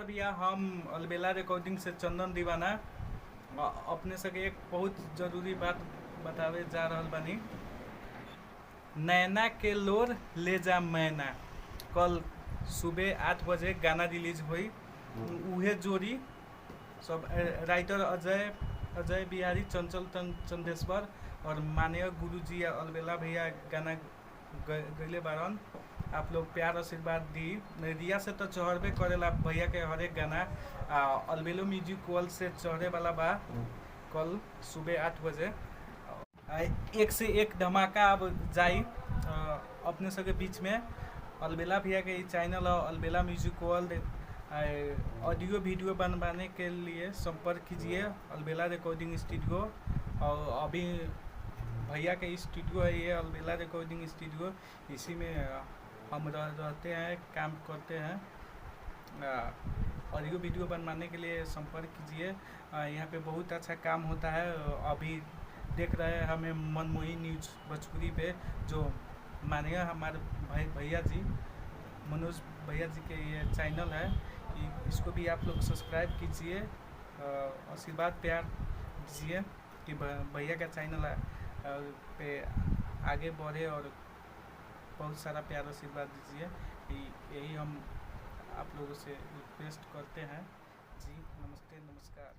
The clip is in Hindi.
नमस्कार भैया, हम अलबेला रिकॉर्डिंग से चंदन दीवाना अपने सके एक बहुत जरूरी बात बतावे जा रहल बानी। नैना के लोर ले जा मैना कल सुबह 8 बजे गाना रिलीज हुई। उहे जोड़ी सब राइटर अजय अजय बिहारी, चंचल चंदेश्वर और माननीय गुरुजी अलबेला भैया गाना गैले बारन। आप लोग प्यार आशीर्वाद दी। रिया से तो चढ़बे करेला भैया के हर एक गाना। अलबेलो म्यूजिक वर्ल्ड से चढ़े वाला बा कल सुबह 8 बजे। एक से एक धमाका अब जाई अपने सबके बीच में। अलबेला भैया के चैनल अलबेला म्यूजिक वर्ल्ड। ऑडियो वीडियो बनवाने के लिए संपर्क कीजिए अलबेला रिकॉर्डिंग स्टूडियो। और अभी भैया के स्टूडियो है ये अलबेला रिकॉर्डिंग स्टूडियो, इसी में हम रहते हैं, काम करते हैं। ऑडियो वीडियो बनवाने के लिए संपर्क कीजिए। यहाँ पे बहुत अच्छा काम होता है। अभी देख रहे हैं हमें मनमोही न्यूज भोजपुरी पे, जो माननीय हमारे भैया जी मनोज भैया जी के ये चैनल है, इसको भी आप लोग सब्सक्राइब कीजिए, आशीर्वाद प्यार दीजिए कि भैया का चैनल पे आगे बढ़े और बहुत सारा प्यार आशीर्वाद दीजिए। यही हम आप लोगों से रिक्वेस्ट करते हैं जी। नमस्ते, नमस्कार।